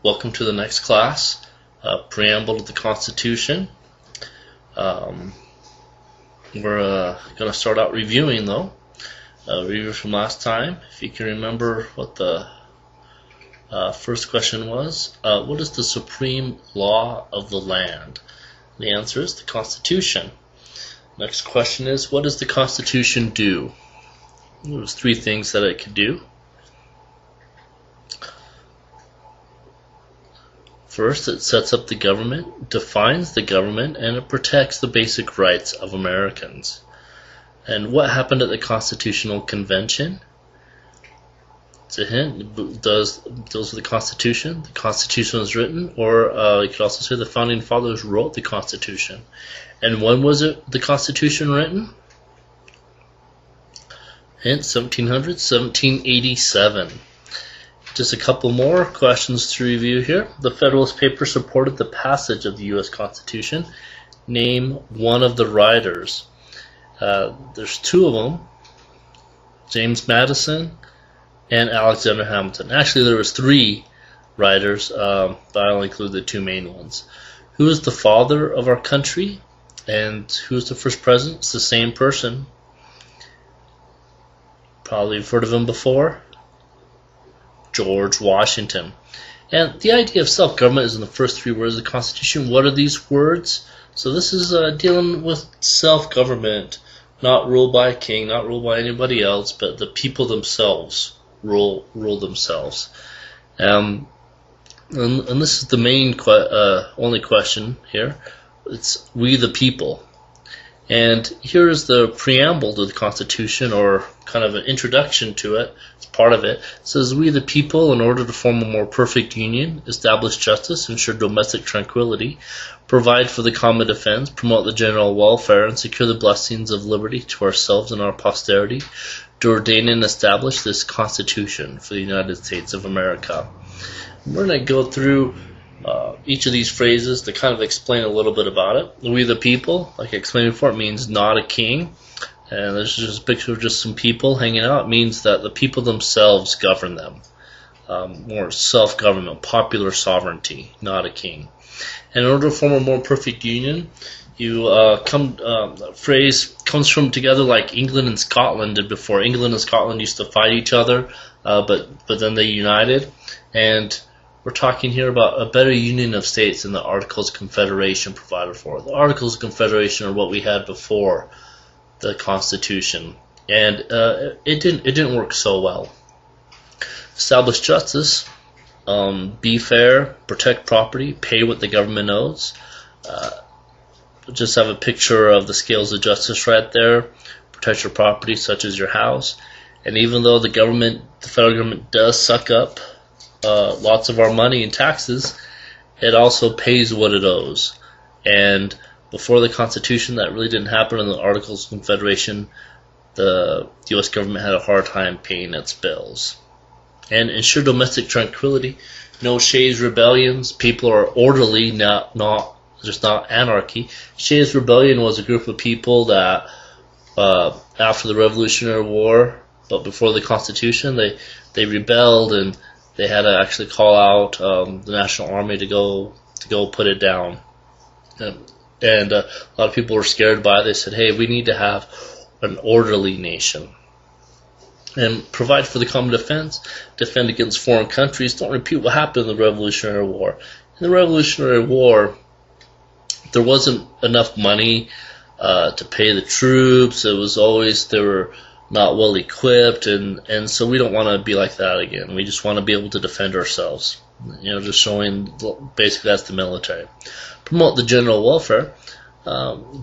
Welcome to the next class, Preamble to the Constitution. We're going to start out reviewing, though. Review from last time. If you can remember what the first question was, what is the supreme law of the land? The answer is the Constitution. Next question is, what does the Constitution do? There's three things that it could do. First, it sets up the government, defines the government, and it protects the basic rights of Americans. And what happened at the Constitutional Convention? It's a hint. Those are the Constitution. The Constitution was written, or you could also say the Founding Fathers wrote the Constitution. And when was the Constitution written? Hint, 1700, 1787. Just a couple more questions to review here. The Federalist Papers supported the passage of the U.S. Constitution. Name one of the writers. There's two of them, James Madison and Alexander Hamilton. Actually, there was three writers, but I'll include the two main ones. Who is the father of our country, and who is the first president? It's the same person. Probably you've heard of him before. George Washington. And the idea of self-government is in the first three words of the Constitution. What are these words? So this is dealing with self-government, not ruled by a king, not ruled by anybody else, but the people themselves rule themselves. And this is the main only question here. It's we the people. And here is the preamble to the Constitution, or kind of an introduction to it. It's part of it. It says, we the people, in order to form a more perfect union, establish justice, ensure domestic tranquility, provide for the common defense, promote the general welfare, and secure the blessings of liberty to ourselves and our posterity, to ordain and establish this Constitution for the United States of America. We're going to go through each of these phrases to kind of explain a little bit about it. We the people, like I explained before, it means not a king. And there's just a picture of just some people hanging out. It means that the people themselves govern them. More self-government, popular sovereignty, not a king. And in order to form a more perfect union, the phrase comes from together like England and Scotland did before. England and Scotland used to fight each other, but then they united. And we're talking here about a better union of states than the Articles of Confederation provided for. The Articles of Confederation are what we had before the Constitution, and it didn't work so well. Establish justice, be fair, protect property, pay what the government owes. Just have a picture of the scales of justice right there. Protect your property, such as your house. And even though the federal government does suck up lots of our money in taxes, it also pays what it owes. And before the Constitution, that really didn't happen. In the Articles of Confederation, the U.S. government had a hard time paying its bills. And ensure domestic tranquility, no Shays rebellions. People are orderly, not anarchy. Shays Rebellion was a group of people that, after the Revolutionary War, but before the Constitution, they rebelled, and they had to actually call out the National Army to go put it down. And a lot of people were scared by it. They said, hey, we need to have an orderly nation. And provide for the common defense, defend against foreign countries. Don't repeat what happened in the Revolutionary War. In the Revolutionary War, there wasn't enough money to pay the troops. It was always they were not well equipped, and so we don't want to be like that again. We just want to be able to defend ourselves. Just showing basically that's the military. Promote the general welfare,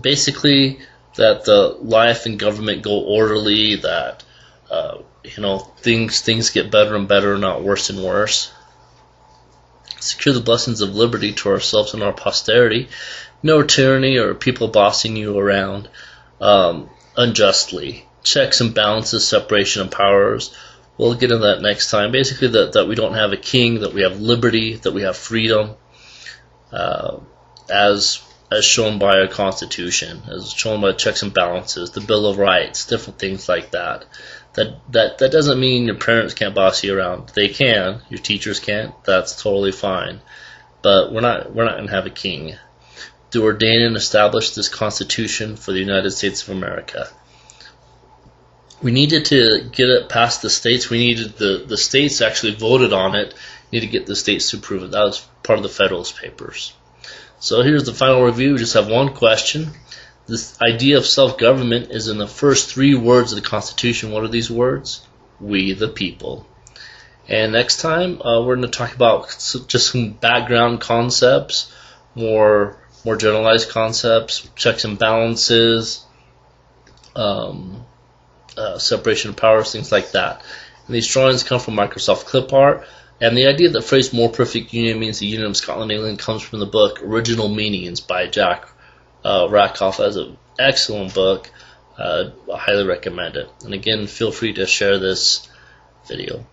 basically that the life and government go orderly, that things get better and better, not worse and worse. Secure the blessings of liberty to ourselves and our posterity. No tyranny or people bossing you around unjustly. Checks and balances, separation of powers. We'll get into that next time. Basically that we don't have a king, that we have liberty, that we have freedom, as shown by our Constitution, as shown by checks and balances, the Bill of Rights, different things like that. That doesn't mean your parents can't boss you around. They can. Your teachers can't. That's totally fine. But we're not going to have a king. To ordain and establish this Constitution for the United States of America. We needed to get it past the states. We needed the states actually voted on it. We need to get the states to approve it. That was part of the Federalist Papers. So here's the final review. We just have one question. This idea of self-government is in the first 3 words of the Constitution. What are these words? We the people. And next time we're going to talk about just some background concepts, more generalized concepts, checks and balances, separation of powers, things like that. And these drawings come from Microsoft Clip Art. And the idea that the phrase more perfect union means the union of Scotland and England comes from the book Original Meanings by Jack Rakoff. That's an excellent book. I highly recommend it. And again, feel free to share this video.